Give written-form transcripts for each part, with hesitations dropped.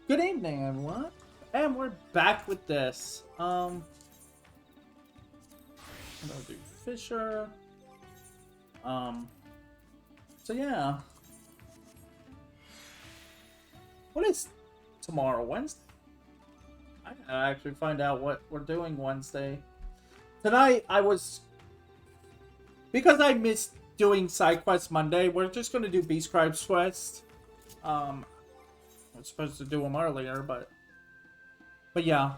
Good evening, everyone, and we're back with this. I'm gonna do Fisher. So yeah, what is tomorrow? Wednesday? I gotta actually find out what we're doing Wednesday. Tonight, because I missed doing side quests Monday. We're just gonna do Beast Scribe's quest. I was supposed to do them earlier, but yeah.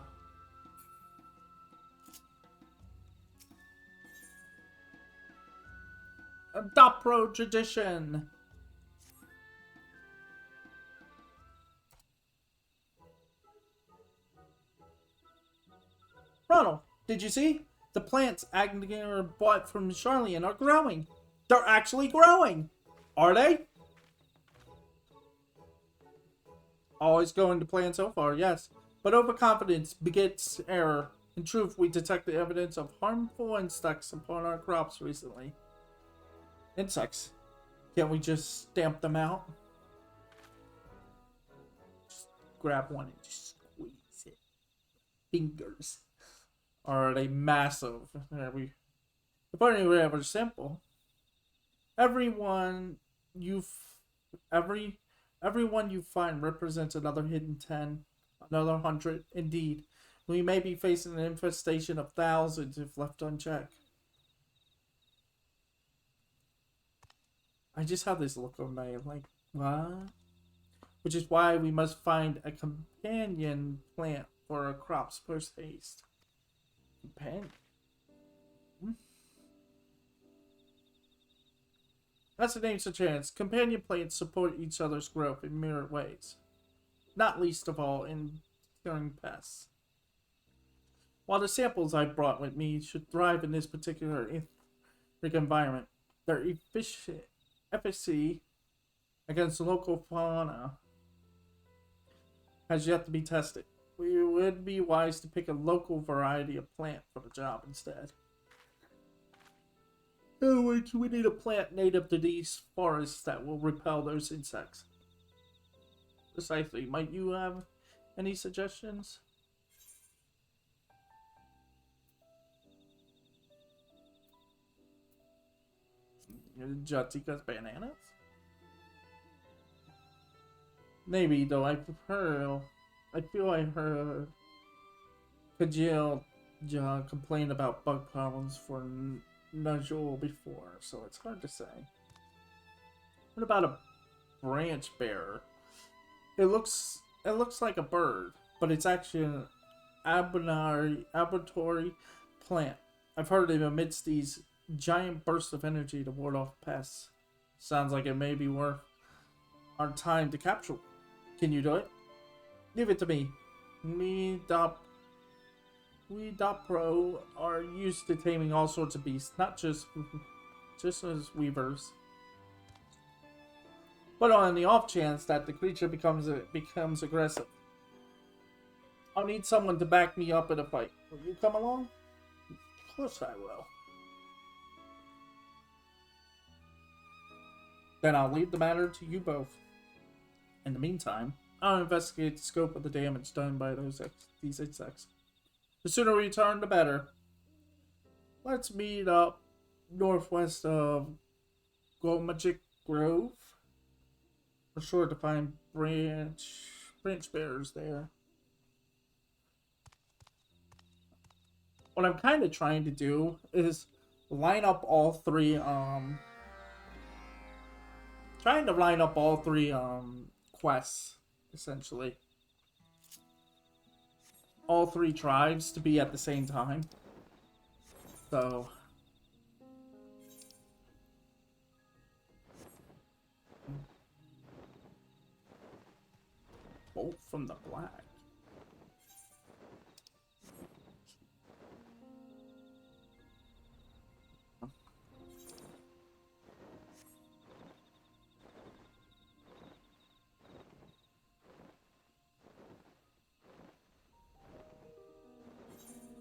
Dopro tradition. Ronald, did you see? The plants Agnew bought from Charlian are growing. They're actually growing. Are they? Always going to plan so far, yes. But overconfidence begets error. In truth, we detected evidence of harmful insects upon our crops recently. Insects? Can't we just stamp them out? Just grab one and just squeeze it. Fingers. Or are they massive? If only we were simple. Everyone you find represents another hidden 10, another 100. Indeed, we may be facing an infestation of thousands if left unchecked. I just have this look on my like, what? Which is why we must find a companion plant for our crops post haste. Companion? That's the name's a chance. Companion plants support each other's growth in mirrored ways. Not least of all in killing pests. While the samples I brought with me should thrive in this particular environment, their efficacy against local fauna has yet to be tested. We would be wise to pick a local variety of plant for the job instead. In other words, we need a plant native to these forests that will repel those insects. Precisely. Might you have any suggestions? Jatika's bananas? Maybe, though. I feel I heard Kajil complain about bug problems for Najul before, so it's hard to say. What about a branch bearer? It looks like a bird, but it's actually an arbitrary plant. I've heard it emits these giant bursts of energy to ward off pests. Sounds like it may be worth our time to capture. Can you do it? Leave it to me. We Dopro are used to taming all sorts of beasts, not just as weavers. But on the off chance that the creature becomes aggressive, I'll need someone to back me up in a fight. Will you come along? Of course I will. Then I'll leave the matter to you both. In the meantime, I'll investigate the scope of the damage done by these insects. The sooner we return, the better. Let's meet up northwest of Gomagic Grove. We're sure to find branch bearers there. What I'm kind of trying to do is line up all three quests, essentially. All three tribes to be at the same time. So bolt from the black.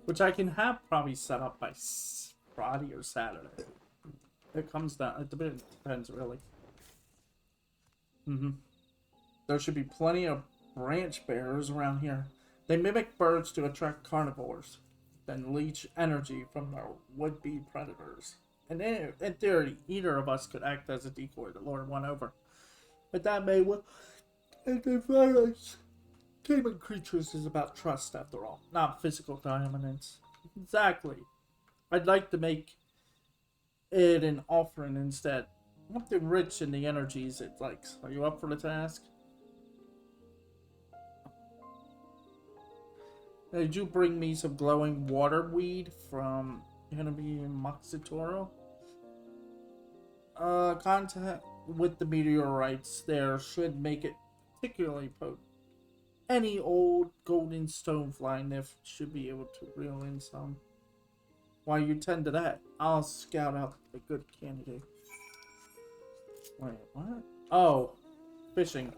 Which I can have probably set up by Friday or Saturday. It comes down. It depends really. There should be plenty of branch bearers around here. They mimic birds to attract carnivores, then leech energy from their would-be predators. And in theory, either of us could act as a decoy to lure one over. But that may well interference. Taming creatures is about trust, after all, not physical dominance. Exactly. I'd like to make it an offering instead. Something rich in the energies it likes. Are you up for the task? Did you bring me some glowing water weed from enemy Moxitoro? Contact with the meteorites there should make it particularly potent. Any old golden stonefly nymph should be able to reel in some. While you tend to that, I'll scout out a good candidate. Wait, what? Oh, fishing.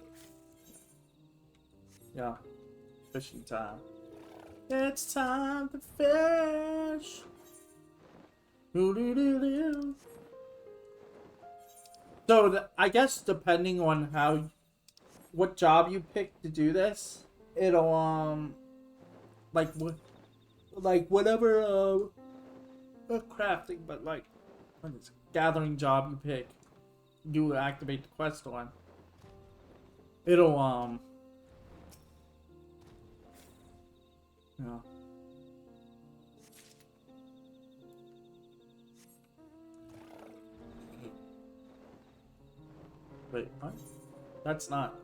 Yeah, fishing time. It's time to fish. So I guess depending on what job you pick to do this, it'll like whatever not crafting, but like what is it? Gathering job you pick, you activate the quest on. It'll yeah. Wait, what? That's not.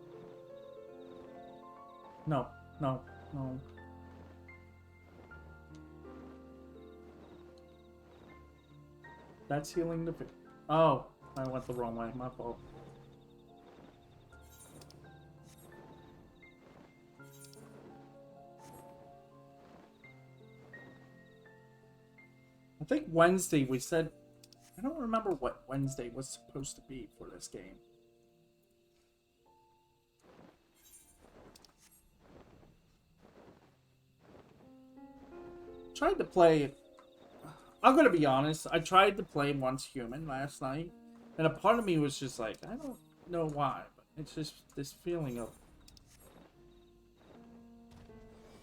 No, no, no. That's healing the. Oh, I went the wrong way. My fault. I think Wednesday we said. I don't remember what Wednesday was supposed to be for this game. Tried to play. I'm gonna be honest. I tried to play Once Human last night, and a part of me was just like, I don't know why, but it's just this feeling of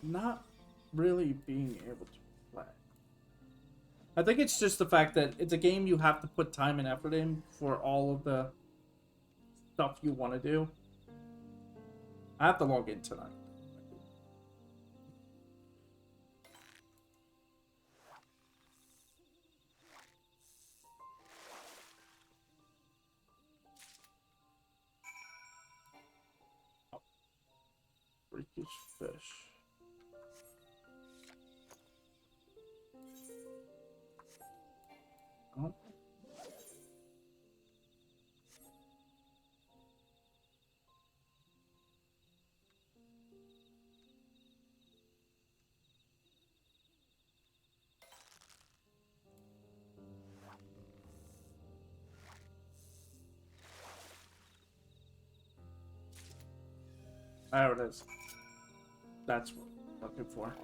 not really being able to play. I think it's just the fact that it's a game you have to put time and effort in for all of the stuff you want to do. I have to log in tonight. Oh, freakish fish. Oh. There it is. That's what I'm looking for.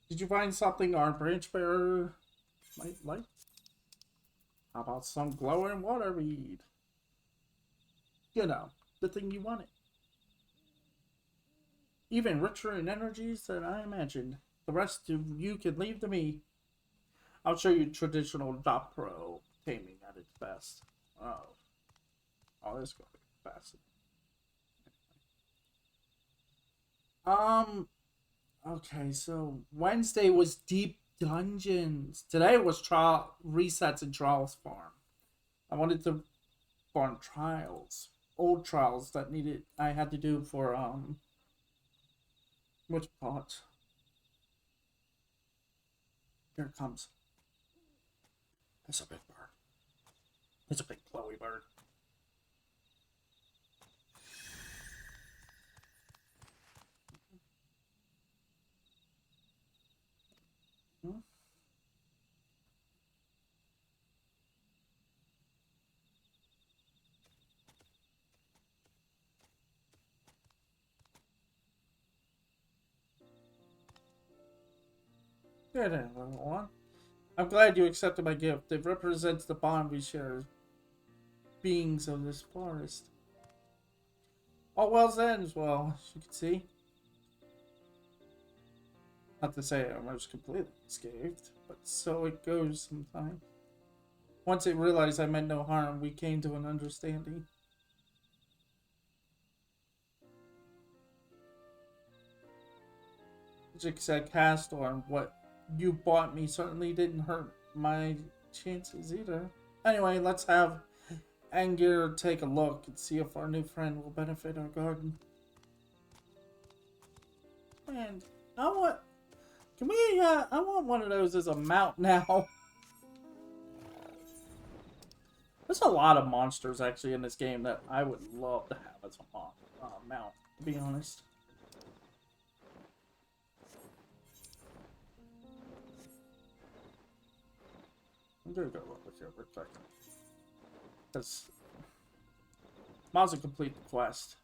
Did you find something our branch bearer might like? How about some glowing water weed? You know, the thing you wanted. Even richer in energies than I imagined. The rest of you can leave to me. I'll show you traditional Dopro taming at its best. Oh. Oh, this is going to be fascinating. Okay, so Wednesday was Deep Dungeons. Today was trial resets and trials farm. I wanted to farm trials. Old trials that I had to do for which part? Here it comes. That's a big bird. It's a big glowy bird. Good, everyone. I'm glad you accepted my gift. It represents the bond we share as beings of this forest. All well ends well, as you can see. Not to say I was completely unscathed, but so it goes sometimes. Once it realized I meant no harm, we came to an understanding. Just said Castor, and what you bought me certainly didn't hurt my chances either. Anyway, let's have Angir take a look and see if our new friend will benefit our garden. And I want, can we, I want one of those as a mount now. There's a lot of monsters actually in this game that I would love to have as a mount, to be honest. I'm gonna go over here real quick. Because might as well complete the quest.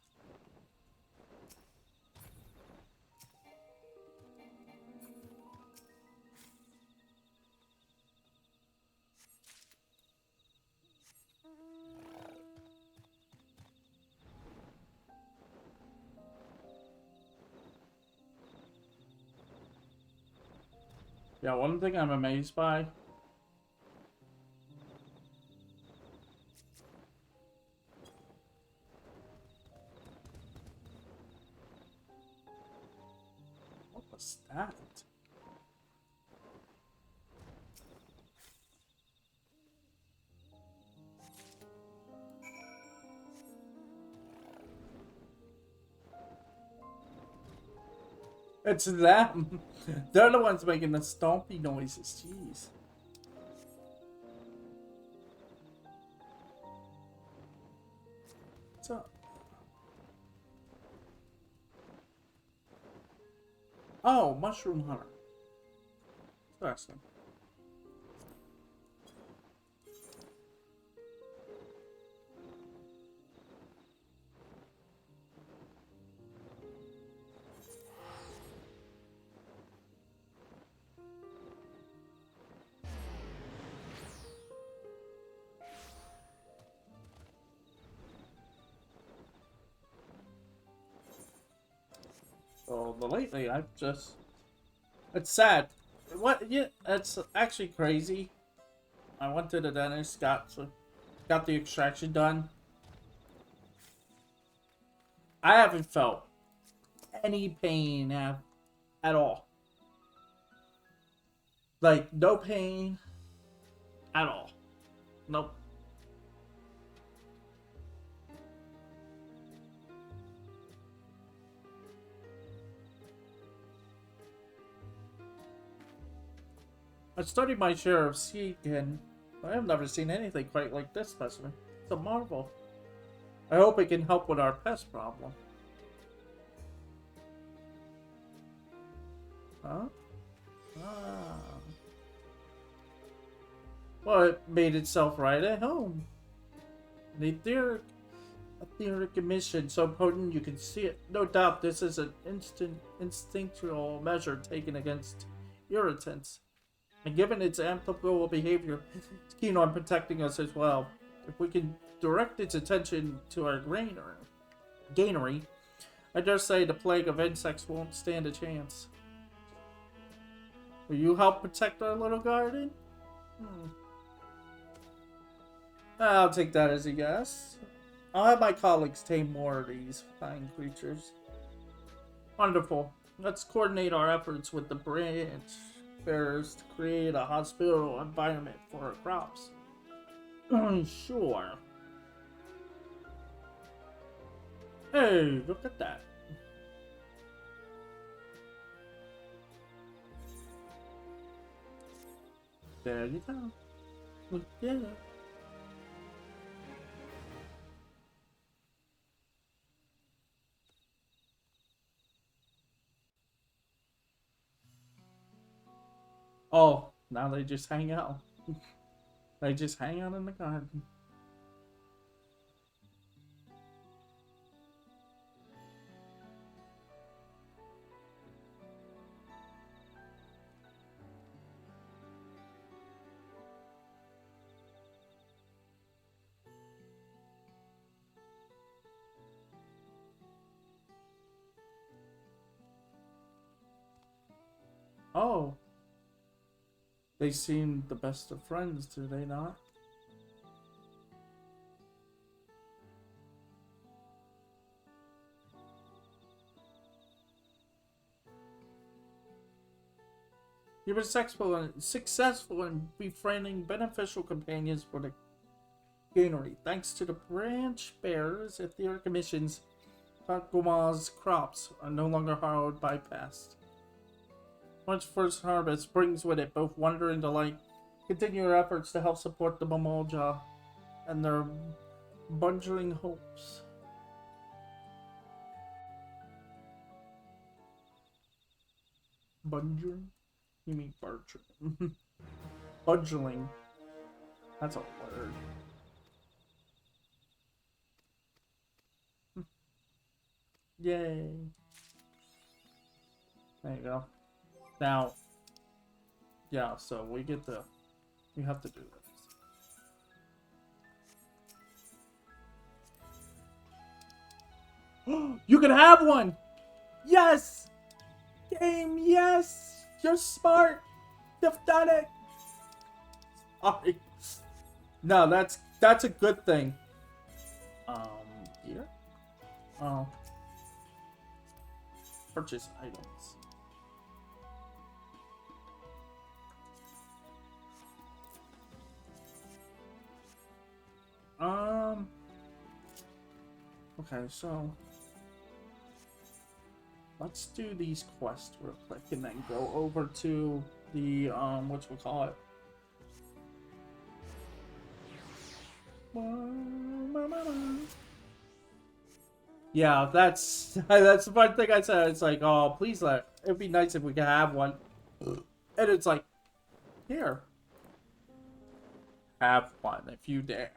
Yeah, one thing I'm amazed by. What was that? It's them. They're the ones making the stompy noises. Jeez. What's up? Oh, Mushroom Hunter. Interesting. So, but lately, I've just... It's sad. What? Yeah, it's actually crazy. I went to the dentist, got the extraction done. I haven't felt any pain at all. Like, no pain at all. Nope. I studied my share of sea and I have never seen anything quite like this specimen. It's a marvel. I hope it can help with our pest problem. Huh? Ah. Well, it made itself right at home. An etheric emission so potent you can see it. No doubt this is an instinctual measure taken against irritants. And given its amicable behavior, it's keen on protecting us as well. If we can direct its attention to our granary, I dare say the plague of insects won't stand a chance. Will you help protect our little garden? I'll take that as a yes. I'll have my colleagues tame more of these fine creatures. Wonderful. Let's coordinate our efforts with the branch bearers to create a hospitable environment for our crops. Sure. Hey, look at that. There you go. Look at it. Oh, now they just hang out. They just hang out in the garden. Oh. They seem the best of friends, do they not? You've been successful in befriending beneficial companions for the greenery. Thanks to the branch bearers, etheric emissions, Guma's crops are no longer harrowed by pests. Once first harvest brings with it both wonder and delight. Continue your efforts to help support the Mamolja and their bungling hopes. Bungling? You mean Bertram. Budgeling. That's a word. Yay. There you go. Now, yeah, so we have to do this. You can have one! Yes! Game, yes! You're smart! You've done it! Sorry. No, that's a good thing. Here? Oh. Purchase items. Okay, so let's do these quests real quick and then go over to the whatchamacallit. Yeah, that's the one thing I said. It's like, oh, please it'd be nice if we could have one. And it's like, here. Have one if you dare.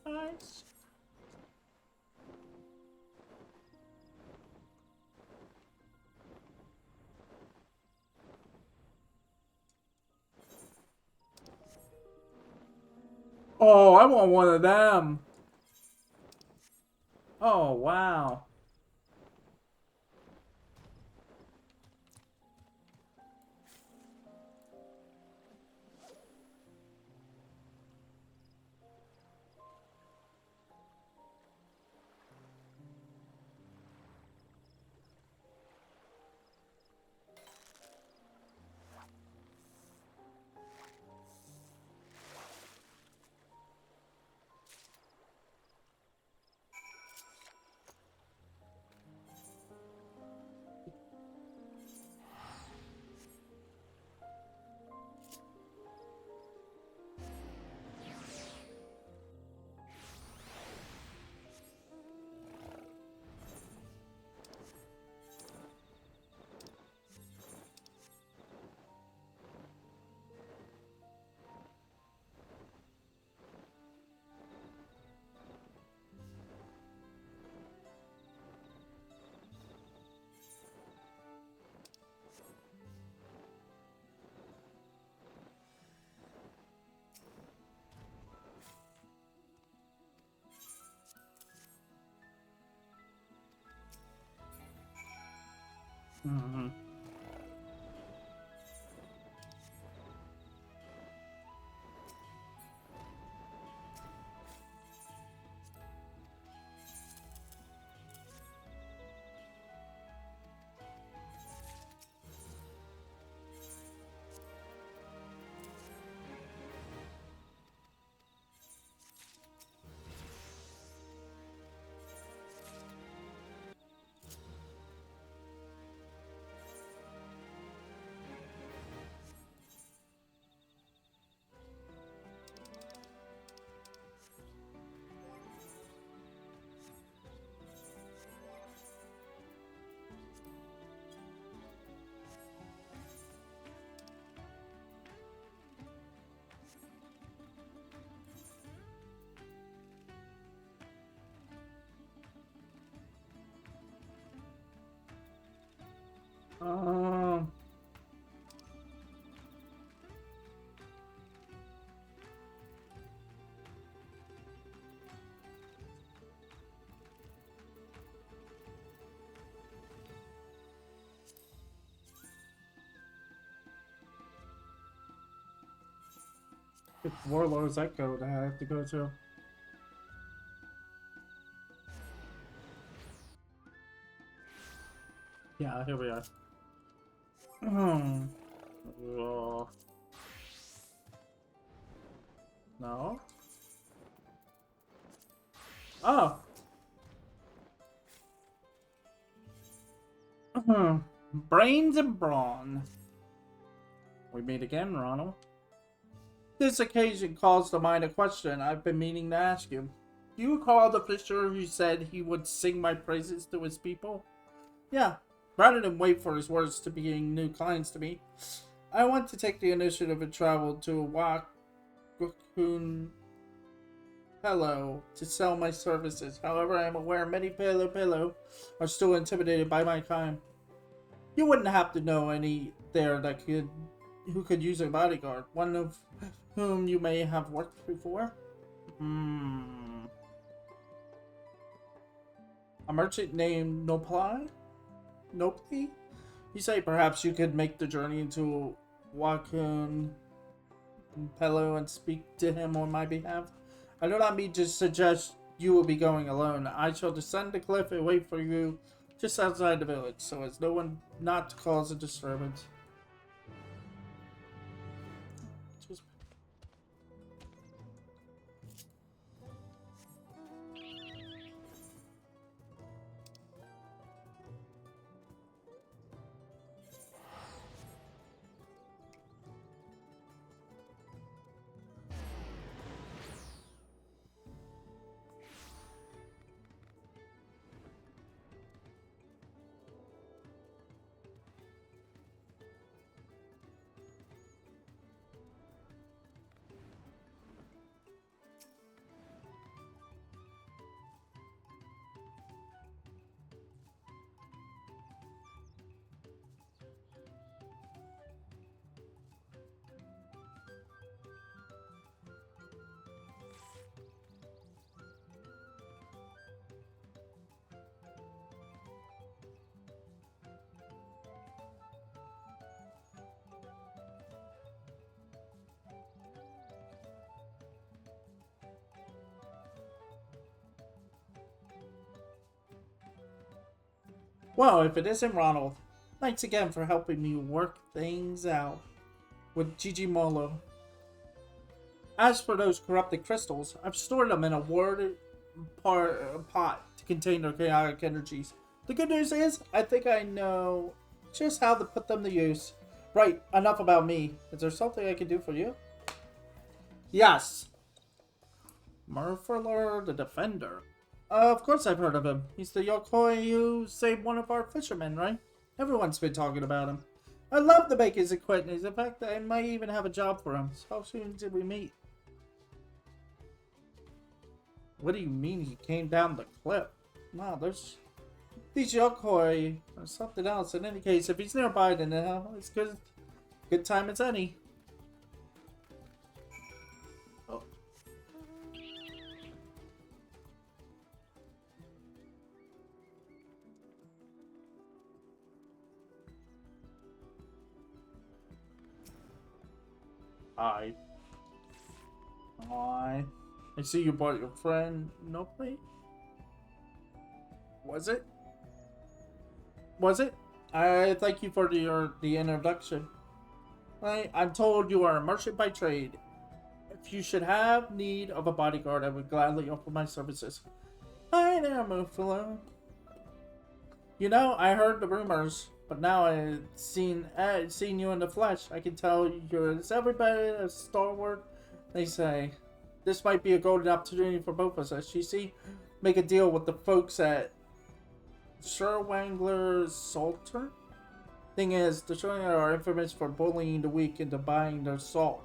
Nice. Oh, I want one of them. Oh, wow. Mm-hmm. Um, Which warlord's echo that I have to go to? Yeah, here we are. No. Oh. Brains and brawn. We meet again, Ronald. This occasion calls to mind a question I've been meaning to ask you. Do you recall the fisher who said he would sing my praises to his people? Yeah. Rather than wait for his words to being new clients to me, I want to take the initiative and travel to Wakukun Hello to sell my services. However, I am aware many Pelo are still intimidated by my kind. You wouldn't have to know any there who could use a bodyguard, one of whom you may have worked before? A merchant named Nopli? Nopli? You say perhaps you could make the journey into Wakun Pelo and speak to him on my behalf? I do not mean to suggest you will be going alone. I shall descend the cliff and wait for you just outside the village, so as no one not to cause a disturbance. Well, if it isn't Ronald, thanks again for helping me work things out with Gigi Molo. As for those corrupted crystals, I've stored them in a warded pot to contain their chaotic energies. The good news is, I think I know just how to put them to use. Right, enough about me. Is there something I can do for you? Yes. Murphyler the Defender. Of course I've heard of him. He's the Yokoi who saved one of our fishermen, right? Everyone's been talking about him. I'd love to make his acquaintance. In fact, I might even have a job for him. So how soon did we meet? What do you mean he came down the cliff? Wow, there's... These Yokoi or something else. In any case, if he's nearby, then it's good time as any. Oh. Hi. Hi. I see you brought your friend. No plate? Was it? Was it? I thank you for the introduction. I'm told you are a merchant by trade. If you should have need of a bodyguard, I would gladly offer my services. Hi there, Muffalo. You know, I heard the rumors, but now I've seen you in the flesh. I can tell you're as everybody a stalwart. They say this might be a golden opportunity for both of us. You see, make a deal with the folks at Sherwangler Salter. Thing is, the Sherwangler are infamous for bullying the weak into buying their salt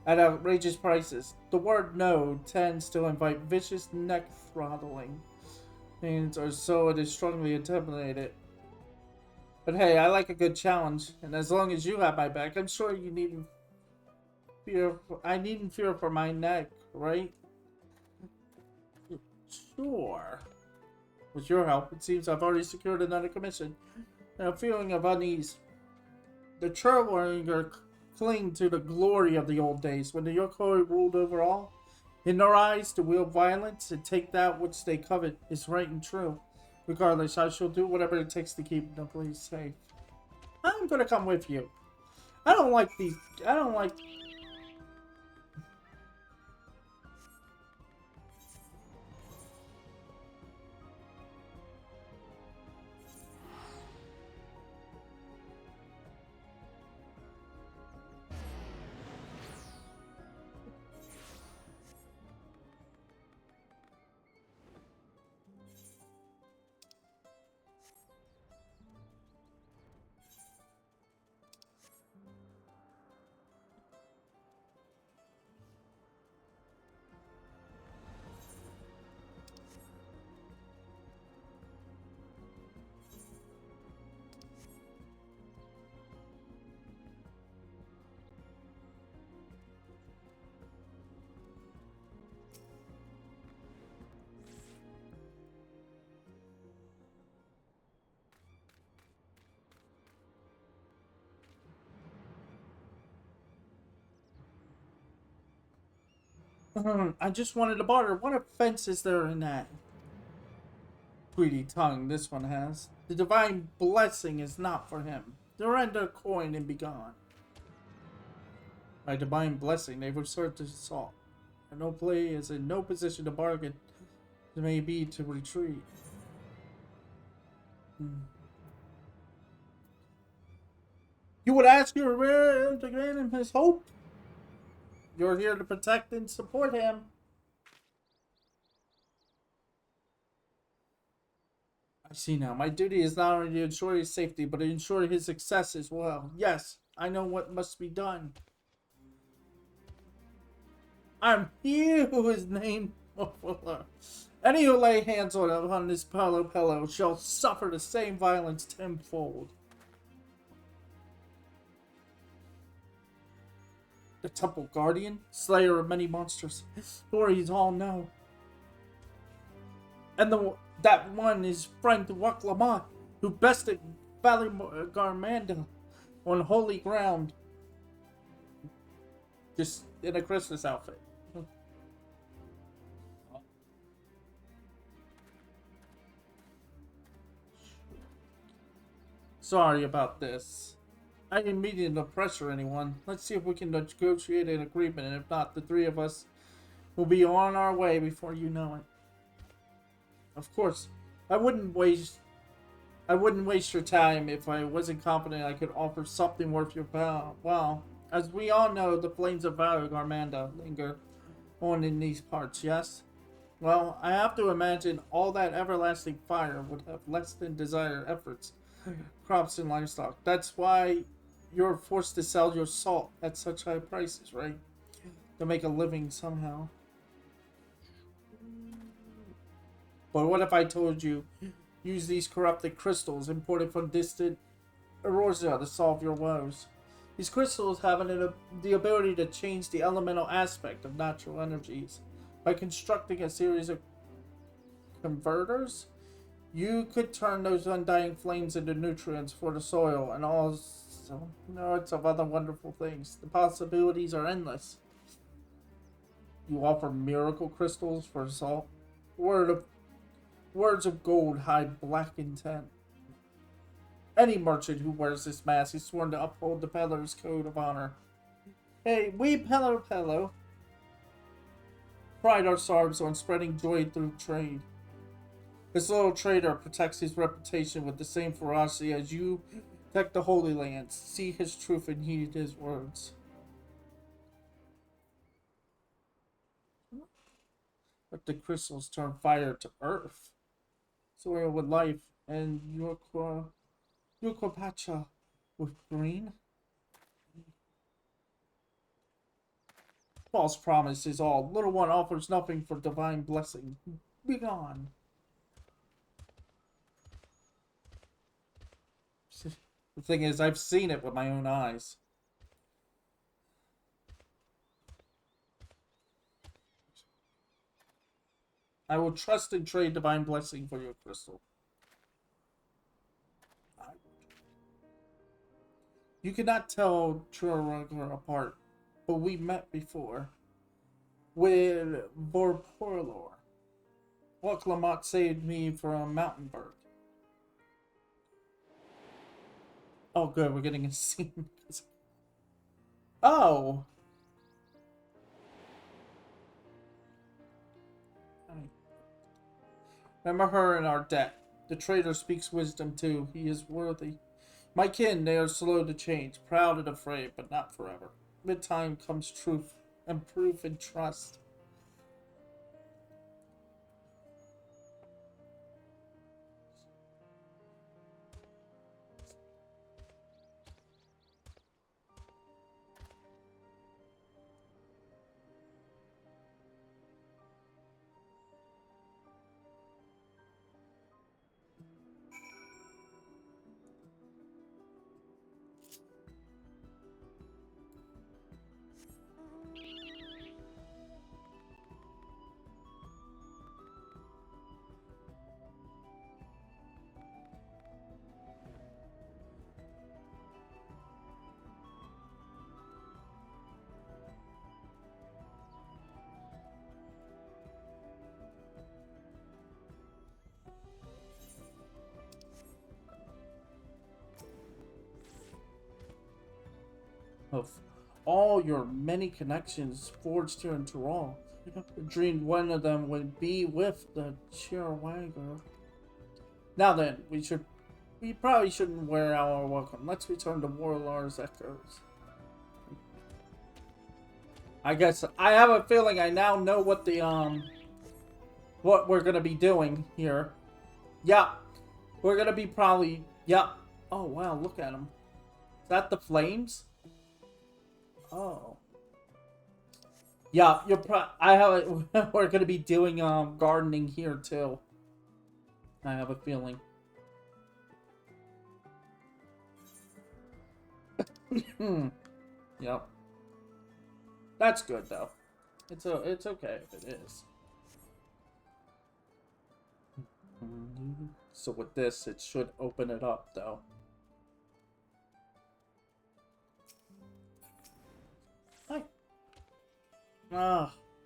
at outrageous prices. The word no tends to invite vicious neck throttling, or so it is strongly intimidated. But hey, I like a good challenge, and as long as you have my back, I'm sure you needn't fear. I needn't fear for my neck, right? Sure. With your help, it seems I've already secured another commission. And a feeling of unease. The Churlinger cling to the glory of the old days when the Yokoi ruled over all. In their eyes, to wield violence and take that which they covet is right and true. Regardless, I shall do whatever it takes to keep the place safe. I'm gonna come with you. I don't like these. I don't like. I just wanted to barter. What offense is there in that? Greedy tongue this one has. The divine blessing is not for him. Surrender coin and be gone. By divine blessing, they resort to assault. And no play is in no position to bargain. It may be to retreat. You would ask your rear to grant him his hope? You're here to protect and support him. I see now. My duty is not only to ensure his safety, but to ensure his success as well. Yes, I know what must be done. I'm he who is named Lalafell. Any who lay hands on this Lalafell shall suffer the same violence tenfold. The Temple Guardian, slayer of many monsters. His stories all know. And that one is friend Waklamot, who bested Valley Garmanda on holy ground. Just in a Christmas outfit. Sorry about this. I didn't mean to pressure anyone. Let's see if we can negotiate an agreement, and if not, the three of us will be on our way before you know it. Of course, I wouldn't waste your time if I wasn't confident I could offer something worth your while. As we all know, the flames of Garmanda linger on in these parts, yes? Well, I have to imagine all that everlasting fire would have less than desired efforts, crops and livestock. That's why you're forced to sell your salt at such high prices, right? To make a living somehow. But what if I told you, use these corrupted crystals imported from distant Erosia to solve your woes? These crystals have the ability to change the elemental aspect of natural energies. By constructing a series of converters, you could turn those undying flames into nutrients for the soil and all sorts of other wonderful things. The possibilities are endless. You offer miracle crystals for salt. Words of gold hide black intent. Any merchant who wears this mask is sworn to uphold the peddler's code of honor. Hey, we Pello pride ourselves on spreading joy through trade. This little trader protects his reputation with the same ferocity as you protect the Holy Lands. See his truth and heed his words. But the crystals turn fire to earth, soil with life, and Yukopacha with green. False promise is all. Little one offers nothing for divine blessing. Be gone. The thing is, I've seen it with my own eyes. I will trust and trade divine blessing for your crystal. You cannot tell Churaga apart, but we met before with Vorporlor. What Lamont saved me from Mountainberg. Oh, good, we're getting a scene. Oh! Remember her in our debt. The traitor speaks wisdom too. He is worthy. My kin, they are slow to change, proud and afraid, but not forever. With time comes truth and proof and trust. Of all your many connections forged here in Tyrol, I dreamed one of them would be with the Chirwagger. Now then, we probably shouldn't wear out our welcome. Let's return to Warlord's echoes. I guess I have a feeling I now know what the what we're gonna be doing here. Yeah, we're gonna be probably yeah. Oh wow, look at them. Is that the flames? Oh. Yeah, I have a, we're gonna be doing gardening here too. I have a feeling. Yep. That's good though. It's okay if it is. So with this, it should open it up though. Hi.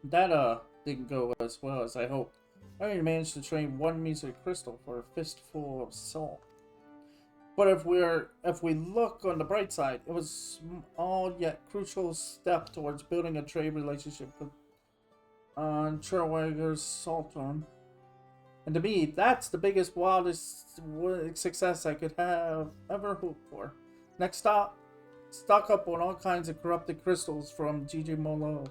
That didn't go as well as I hoped. I only managed to train one music crystal for a fistful of salt. But if we look on the bright side, it was all yet crucial step towards building a trade relationship with Churwagger's Sultan. And to me, that's the biggest, wildest success I could have ever hoped for. Next stop, stock up on all kinds of corrupted crystals from Gigi Molo.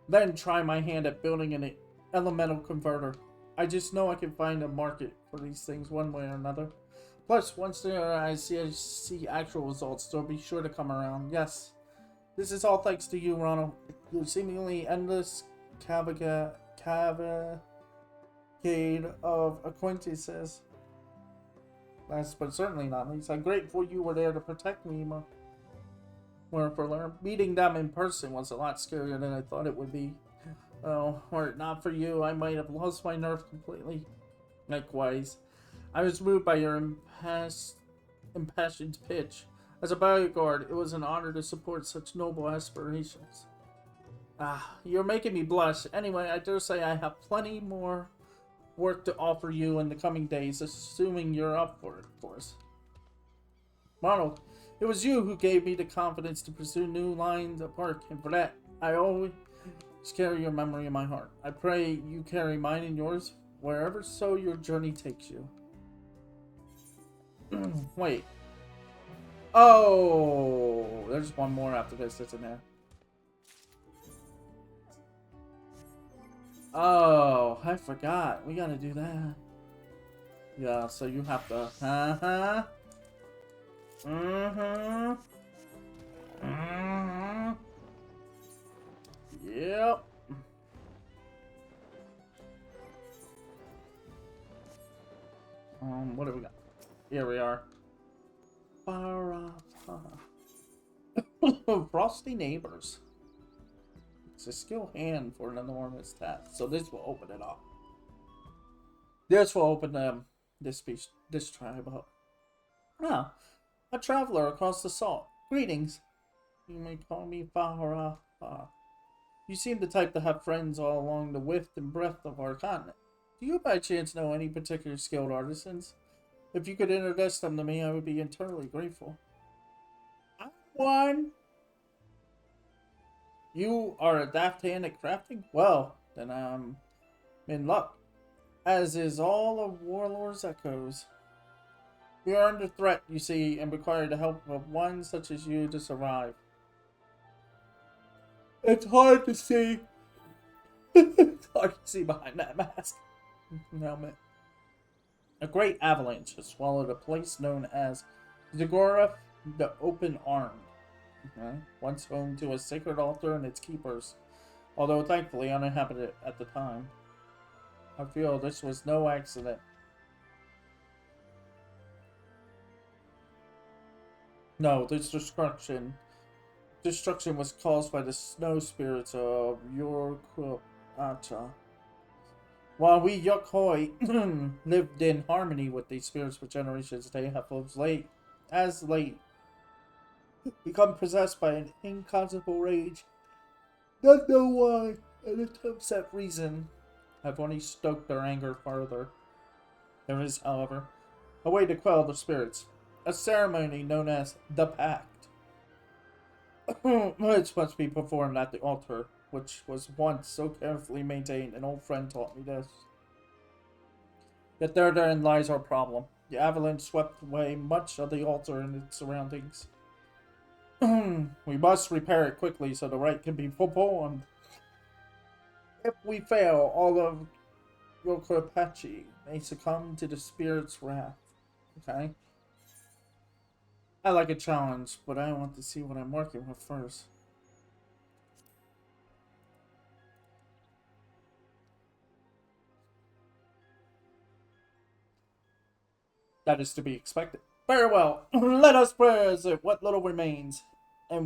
Then try my hand at building an elemental converter. I just know I can find a market for these things one way or another. Plus, once I see actual results, they'll be sure to come around. Yes, this is all thanks to you, Ronald. Your seemingly endless cavalcade of acquaintances. Last but certainly not least, I'm grateful you were there to protect me. Meeting them in person was a lot scarier than I thought it would be. Oh, were it not for you, I might have lost my nerve completely. Likewise, I was moved by your impassioned pitch. As a bodyguard, it was an honor to support such noble aspirations. You're making me blush. Anyway, I dare say I have plenty more work to offer you in the coming days, assuming you're up for it, of course. Ronald, it was you who gave me the confidence to pursue new lines of work, and for that, I always carry your memory in my heart. I pray you carry mine and yours wherever so your journey takes you. Wait. Oh, there's one more after this, isn't there? Oh, I forgot. We gotta do that. Yeah, so you have to... Yep. What do we got? Here we are. Frosty neighbors. It's a skill hand for an enormous task. So this will open it up. This will open this tribe up. Ah, A traveler across the salt. Greetings. You may call me Fahara. You seem the type to have friends all along the width and breadth of our continent. Do you by chance know any particular skilled artisans? If you could introduce them to me, I would be eternally grateful. I'm one. You are a daft hand at crafting? Well, then I'm in luck. As is all of Warlord's Echoes. We are under threat, you see, and require the help of one such as you to survive. It's hard to see. It's hard to see behind that mask. Helmet. A great avalanche has swallowed a place known as Zagorov the Open Armed. Once home to a sacred altar and its keepers, although thankfully uninhabited at the time. I feel this was no accident. No, this destruction was caused by the snow spirits of Yorkuacha. While we Yokhoi lived in harmony with these spirits for generations, they have late become possessed by an inconceivable rage. Not know why, and attempts at reason have only stoked their anger further. There is, however, a way to quell the spirits. A ceremony known as the Pact. Which must be performed at the altar, which was once so carefully maintained. An old friend taught me this. Yet therein lies our problem. The avalanche swept away much of the altar and its surroundings. We must repair it quickly so the rite can be performed. If we fail, all of Yokopachi may succumb to the spirit's wrath. Okay? I like a challenge, but I want to see what I'm working with first. That is to be expected. Very well. Let us present what little remains, and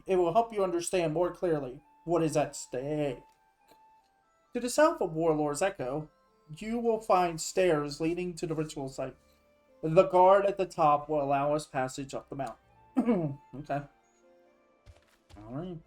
it will help you understand more clearly what is at stake. To the south of Warlord's Echo, you will find stairs leading to the ritual site. The guard at the top will allow us passage up the mountain. Okay. Alright.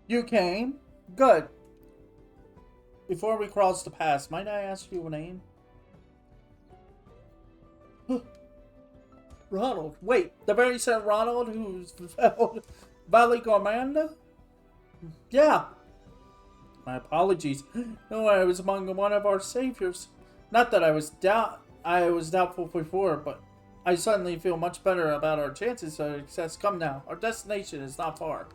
You came? Good. Before we cross the pass, might I ask you a name? Ronald. Wait, the very same Ronald who's Valley Gormanda? Yeah. My apologies. No, I was among one of our saviors. Not that I was doubtful before, but I suddenly feel much better about our chances of success. Come now, our destination is not far.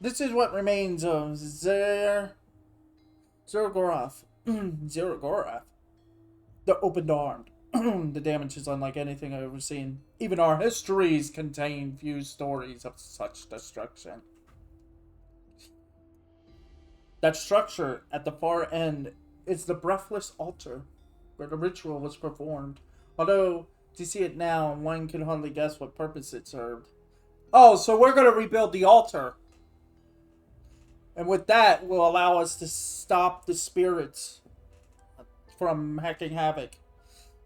This is what remains of Zergoroth. Zergoroth. The Open Armed. The damage is unlike anything I've ever seen. Even our histories contain few stories of such destruction. That structure at the far end is the breathless altar where the ritual was performed. Although, to see it now, one can hardly guess what purpose it served. Oh, so we're going to rebuild the altar. And with that, will allow us to stop the spirits from hacking havoc.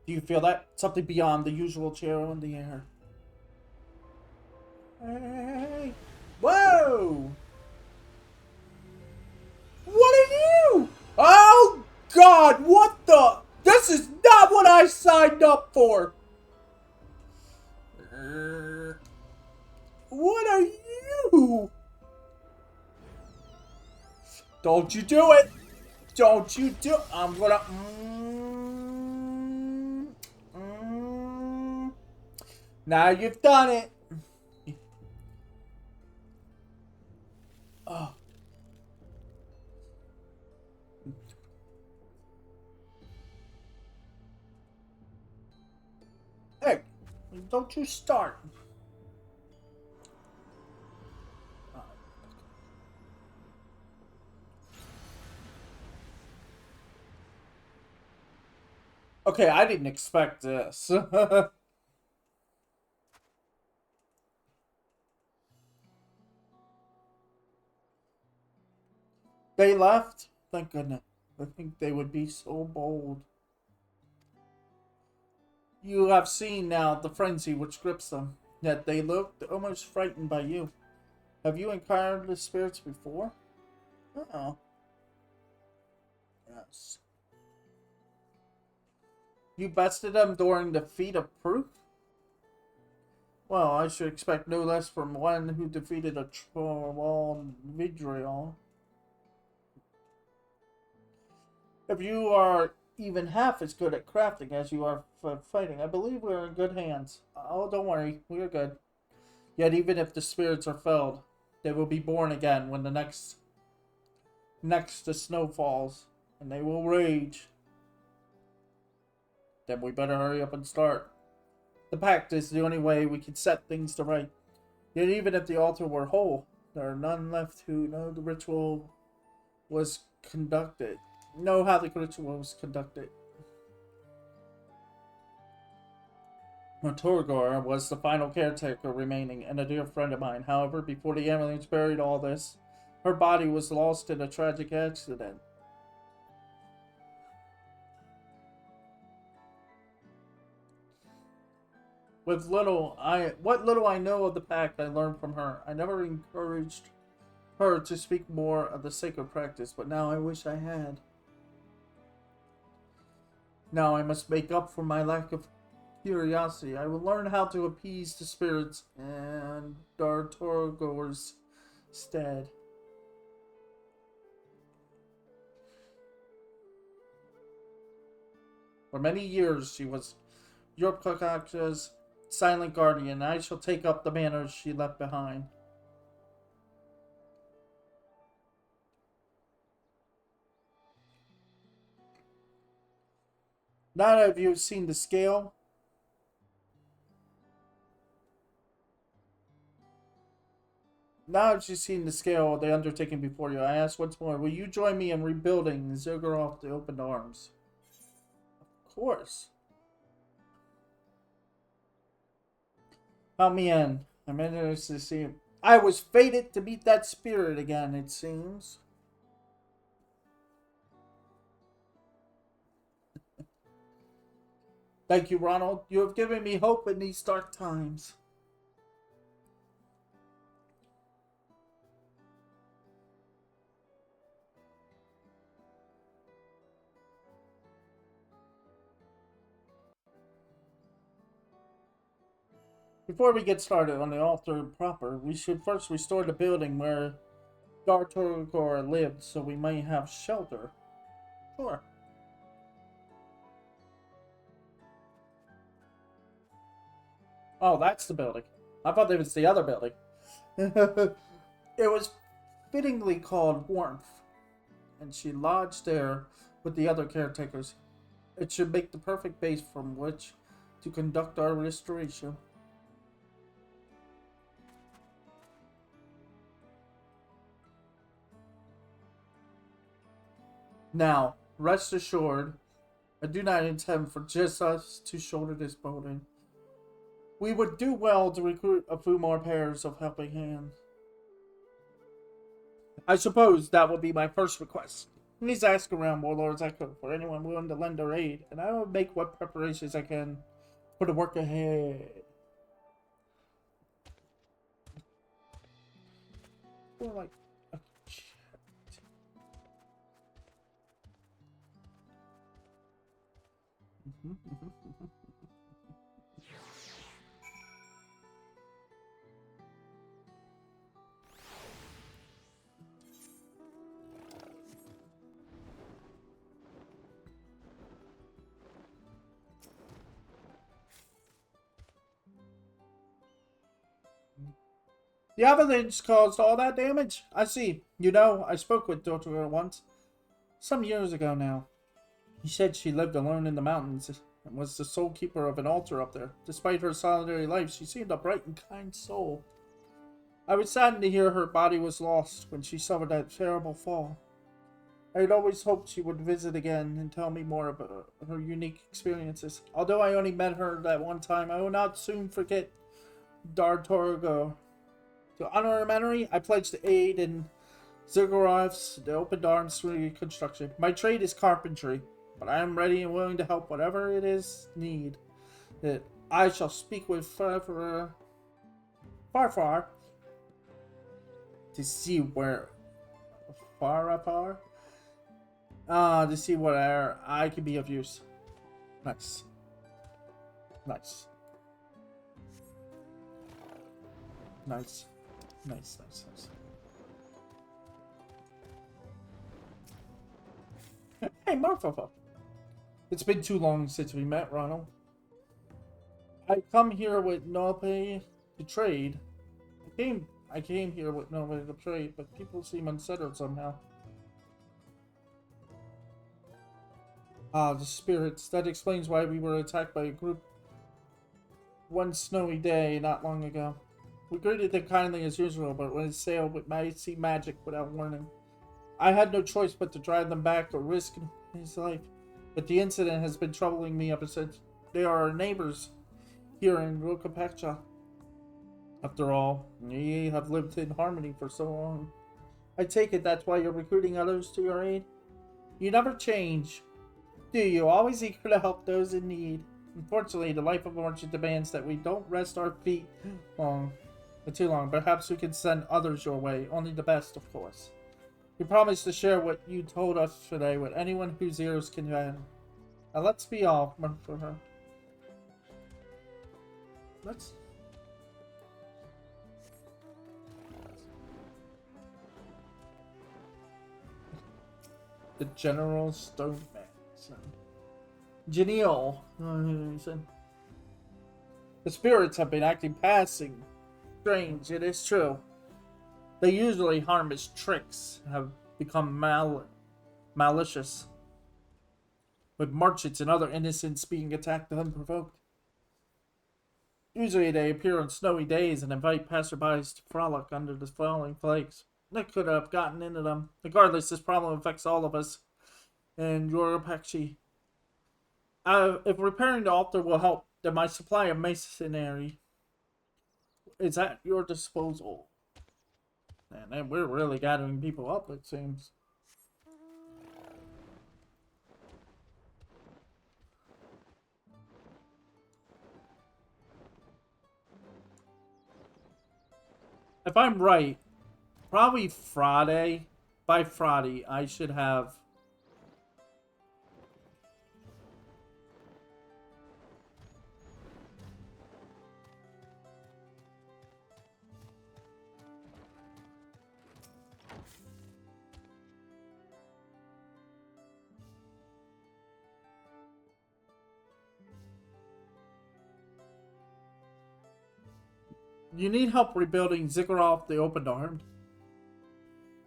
Do you feel that? Something beyond the usual chair on the air. Hey! Whoa! What are you? Oh, God! What the? This is not what I signed up for! What are you? Don't you do it! Don't you do? I'm gonna. Now you've done it. Oh. Hey, don't you start. Okay, I didn't expect this. They left? Thank goodness. I think they would be so bold. You have seen now the frenzy which grips them, yet they looked almost frightened by you. Have you encountered the spirits before? Uh-oh. Yes. You bested them during the feat of proof? Well, I should expect no less from one who defeated a troll Vidriel. If you are even half as good at crafting as you are fighting, I believe we're in good hands. Oh, don't worry, we are good. Yet even if the spirits are felled, they will be born again when the next the snow falls, and they will rage. Then we better hurry up and start. The pact is the only way we can set things to right. Yet even if the altar were whole, there are none left who know the ritual was conducted. Know how the ritual was conducted. Torgor was the final caretaker remaining, and a dear friend of mine. However, before the ambulance buried all this, her body was lost in a tragic accident. What little I know of the pact, I learned from her. I never encouraged her to speak more of the sacred practice, but now I wish I had. Now I must make up for my lack of curiosity. I will learn how to appease the spirits and Dartorgor's stead. For many years she was Yorkakaka's silent guardian, and I shall take up the manners she left behind. Now that you've seen the scale, of the undertaking before you, I ask once more, will you join me in rebuilding Zilgaroth the Open Arms? Of course. Help me in. I'm interested to see. I was fated to meet that spirit again, it seems. Thank you, Ronald. You have given me hope in these dark times. Before we get started on the altar proper, we should first restore the building where Dartorgor lived so we may have shelter. Sure. Oh, that's the building. I thought it was the other building. It was fittingly called Warmth, and she lodged there with the other caretakers. It should make the perfect base from which to conduct our restoration. Now, rest assured, I do not intend for just us to shoulder this burden. We would do well to recruit a few more pairs of helping hands. I suppose that will be my first request. Please ask around Warlord's Echo for anyone willing to lend their aid, and I will make what preparations I can for the work ahead. Or like a chat. The avalanche caused all that damage? I see. You know, I spoke with Dottor once. Some years ago now. He said she lived alone in the mountains and was the sole keeper of an altar up there. Despite her solitary life, she seemed a bright and kind soul. I was saddened to hear her body was lost when she suffered that terrible fall. I had always hoped she would visit again and tell me more about her unique experiences. Although I only met her that one time, I will not soon forget Dartorgo. To honor her memory, I pledge to aid in Ziggurat's the Open Arms reconstruction. My trade is carpentry, but I am ready and willing to help whatever it is need. That I shall speak with Farfar to see where Farfar to see where I can be of use. Nice. Nice. Nice. Nice, nice, nice. Hey, Marfa. It's been too long since we met, Ronald. I come here with no pay to trade. I came here with no way to trade, but people seem unsettled somehow. Ah, the spirits. That explains why we were attacked by a group one snowy day not long ago. We greeted them kindly as usual, but when it sailed with icy magic without warning. I had no choice but to drive them back or risk his life. But the incident has been troubling me ever since. They are our neighbors here in Rokapacha. After all, we have lived in harmony for so long. I take it that's why you're recruiting others to your aid? You never change, do you? Always eager to help those in need. Unfortunately, the life of a merchant demands that we don't rest our feet too long. Perhaps we can send others your way. Only the best, of course. We promise to share what you told us today with anyone whose ears can hear. Now let's be off for her. Let's... The General Stoneman. Genial. The spirits have been acting passing. Strange, it is true. They usually harmless tricks have become malicious, with merchants and other innocents being attacked unprovoked. Usually they appear on snowy days and invite passerbys to frolic under the falling flakes. That could have gotten into them. Regardless, this problem affects all of us in Yorupachi. If repairing the altar will help, then my supply of masonry is at your disposal. And we're really gathering people up, it seems. If I'm right, probably Friday. By Friday, I should have... You need help rebuilding Ziggurat the Open Armed?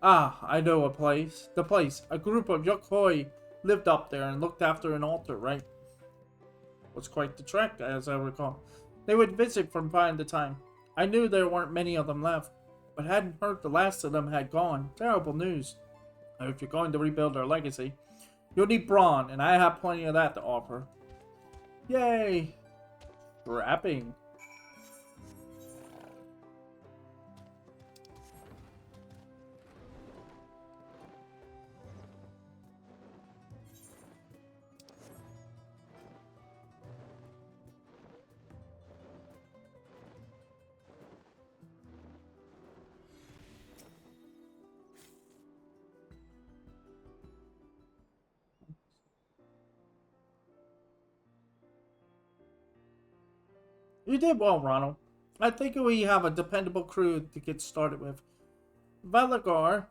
Ah, I know a place. The place. A group of Yokoi lived up there and looked after an altar, right? Was quite the trek, as I recall. They would visit from time to time. I knew there weren't many of them left, but hadn't heard the last of them had gone. Terrible news. If you're going to rebuild their legacy, you'll need brawn, and I have plenty of that to offer. Yay! Scrapping. You did well, Ronald. I think we have a dependable crew to get started with. Valagar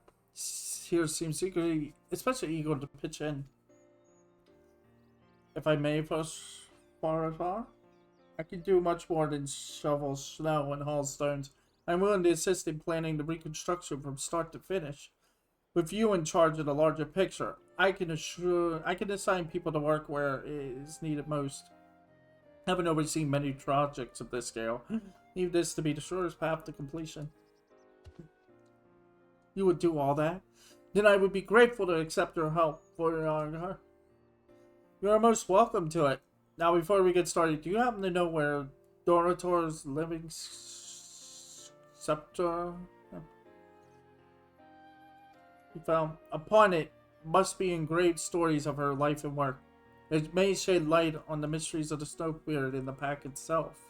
here seems secretly, especially eager to pitch in. If I may, first far, I can do much more than shovel snow and haul stones. I'm willing to assist in planning the reconstruction from start to finish. With you in charge of the larger picture, I can assign people to work where it is needed most. I haven't overseen many projects of this scale. Need this to be the shortest path to completion. You would do all that? Then I would be grateful to accept your help for her. You are most welcome to it. Now, before we get started, do you happen to know where Dorotor's living scepter? You found upon it must be engraved stories of her life and work. It may shed light on the mysteries of the Snowbeard in the pack itself.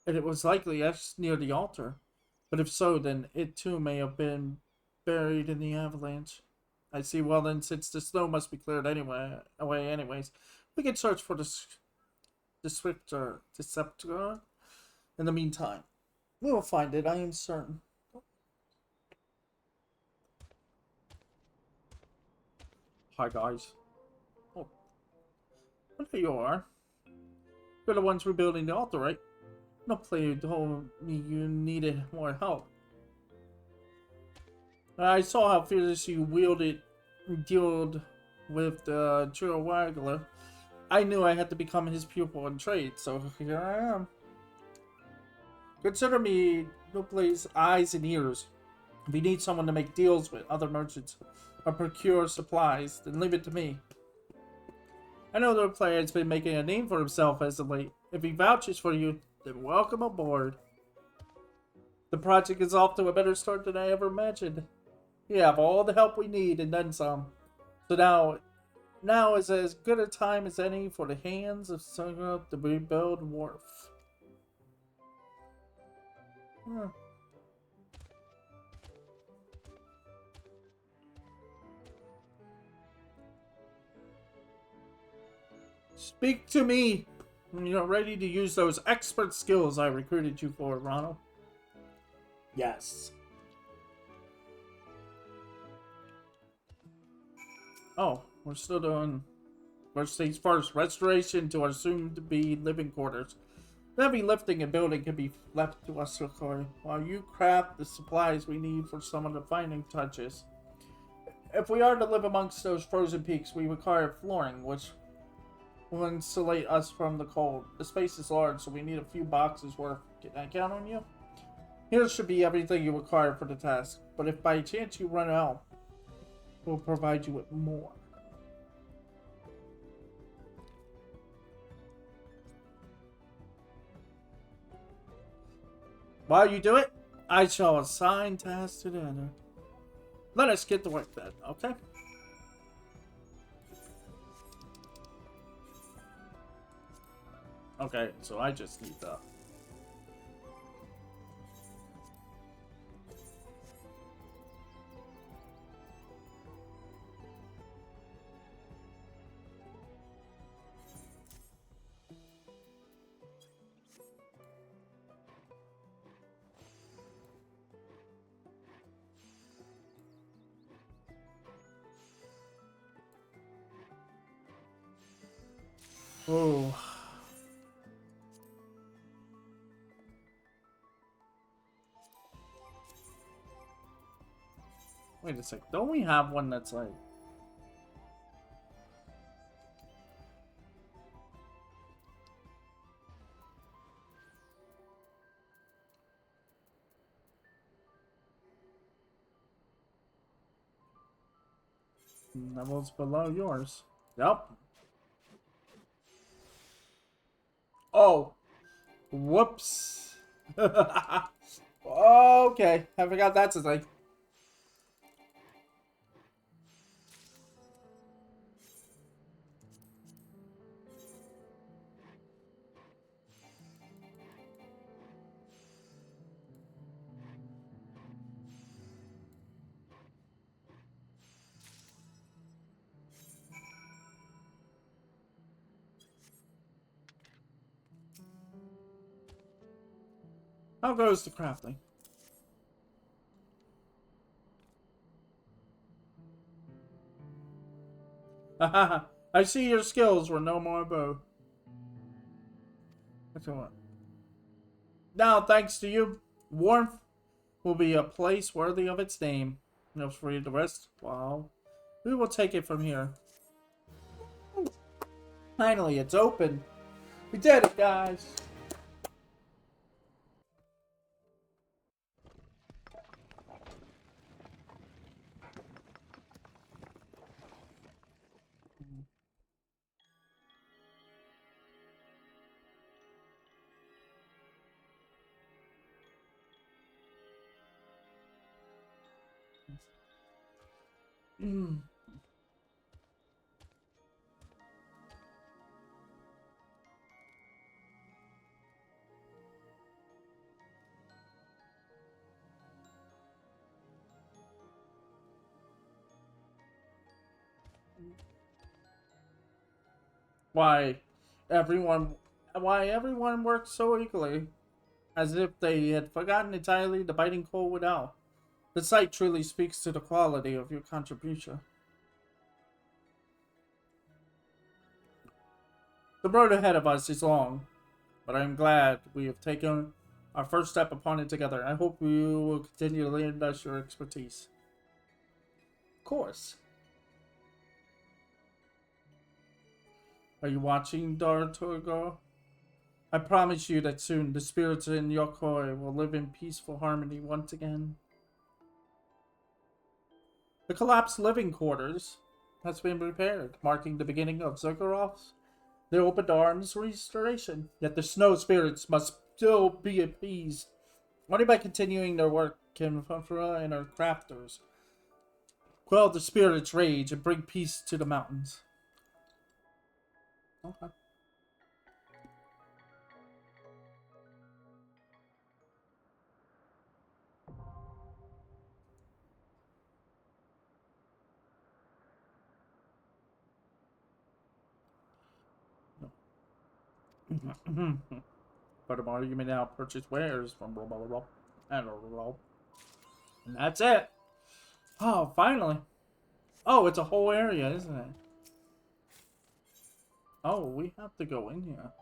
And it was likely etched near the altar. But if so, then it too may have been buried in the avalanche. I see. Well then, since the snow must be cleared away anyways, we can search for the Deceptor. In the meantime, we will find it, I am certain. Hi guys. Oh, there you are. You're the ones rebuilding the altar, right? No player told me you needed more help. I saw how fiercely you wielded and dealt with the Churro Waggler. I knew I had to become his pupil in trade, so here I am. Consider me Nuple's eyes and ears. If you need someone to make deals with other merchants or procure supplies, then leave it to me. I know the player has been making a name for himself as of late. If he vouches for you, then welcome aboard. The project is off to a better start than I ever imagined. We have all the help we need and then some. So now is as good a time as any for the hands of setting up the rebuild wharf. Speak to me when you're ready to use those expert skills I recruited you for, Ronald. Yes. Oh, we're still doing first things first. Restoration to our soon-to-be living quarters. The heavy lifting and building can be left to us, Rokoi, while you craft the supplies we need for some of the finishing touches. If we are to live amongst those frozen peaks, we require flooring, which will insulate us from the cold. The space is large, so we need a few boxes worth. Can I count on you? Here should be everything you require for the task, but if by chance you run out, we'll provide you with more. While you do it, I shall assign tasks to the other. Let us get to work then, okay? Okay, so I just need that. Oh. Wait a sec. Don't we have one that's like... levels below yours? Yep. Oh. Whoops. Okay. I forgot that's a thing. How goes the crafting? Haha, I see your skills were no more bow. Excellent. Now, thanks to you, warmth will be a place worthy of its name. No for the rest, well, we will take it from here. Finally, it's open. We did it, guys. Why everyone why everyone works so equally, as if they had forgotten entirely the biting cold without. The sight truly speaks to the quality of your contribution. The road ahead of us is long, but I am glad we have taken our first step upon it together. I hope you will continue to lend us your expertise. Of course. Are you watching, Dartorgo? I promise you that soon the spirits in Yokoi will live in peaceful harmony once again. The collapsed living quarters has been repaired, marking the beginning of Zagharov's the open arms restoration. Yet the snow spirits must still be appeased. Only by continuing their work can Fafra and our crafters quell the spirits' rage and bring peace to the mountains. Okay. Furthermore, you may now purchase wares from blah blah blah. And that's it. Oh, finally. Oh, it's a whole area, isn't it? Oh, we have to go in here.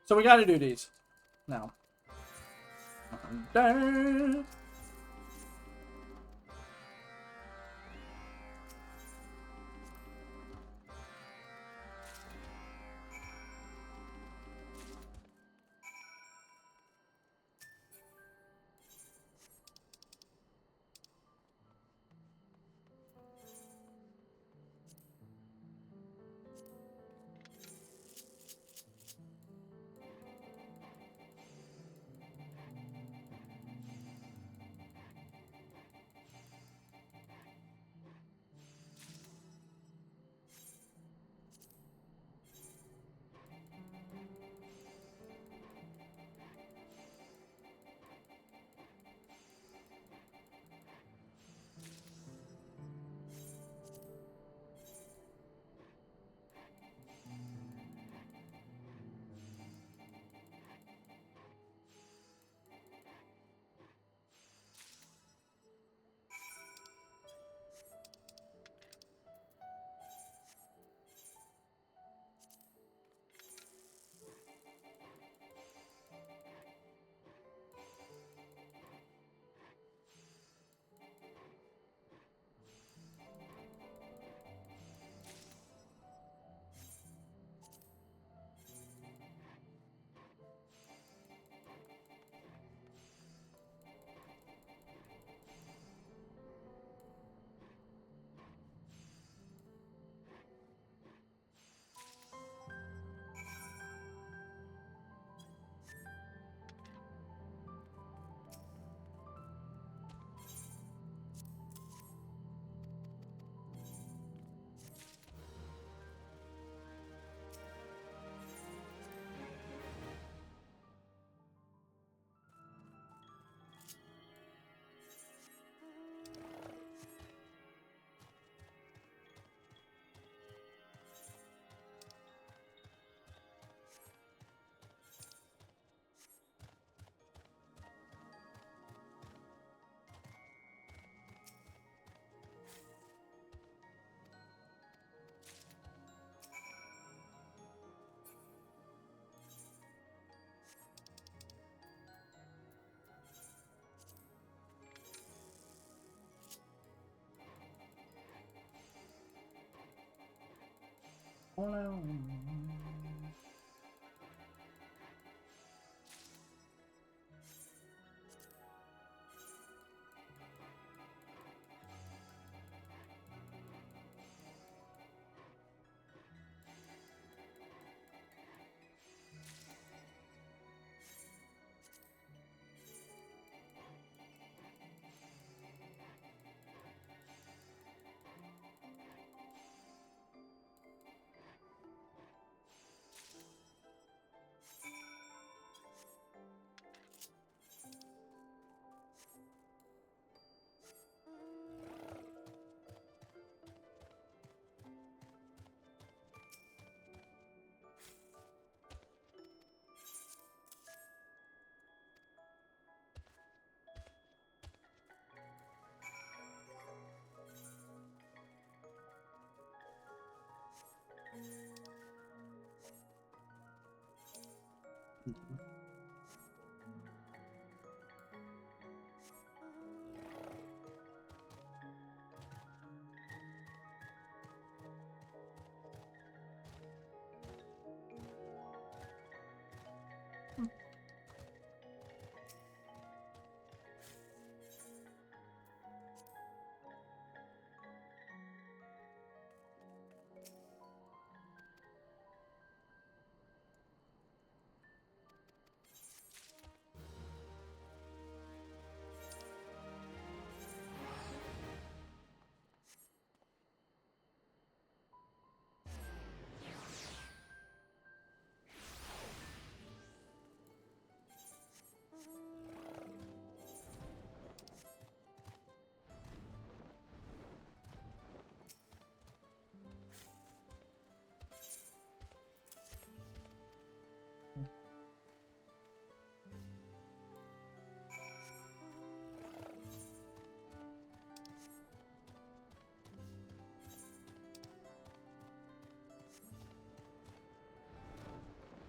So we gotta do these now.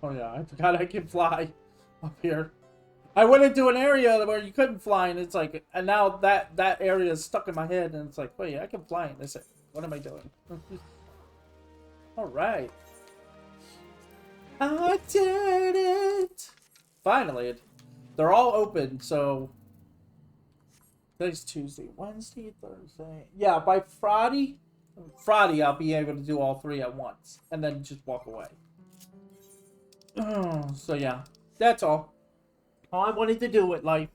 Oh yeah, I forgot I can fly up here. I went into an area where you couldn't fly, and it's like, and now that area is stuck in my head, and it's like, wait, I can fly in this. What am I doing? All right, I did it. Finally, they're all open. So today's Tuesday, Wednesday, Thursday. Yeah, by Friday, I'll be able to do all three at once, and then just walk away. So yeah, that's all. All I wanted to do with life.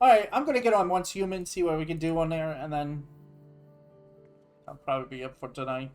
Alright, I'm gonna get on Once Human, see what we can do on there, and then I'll probably be up for tonight.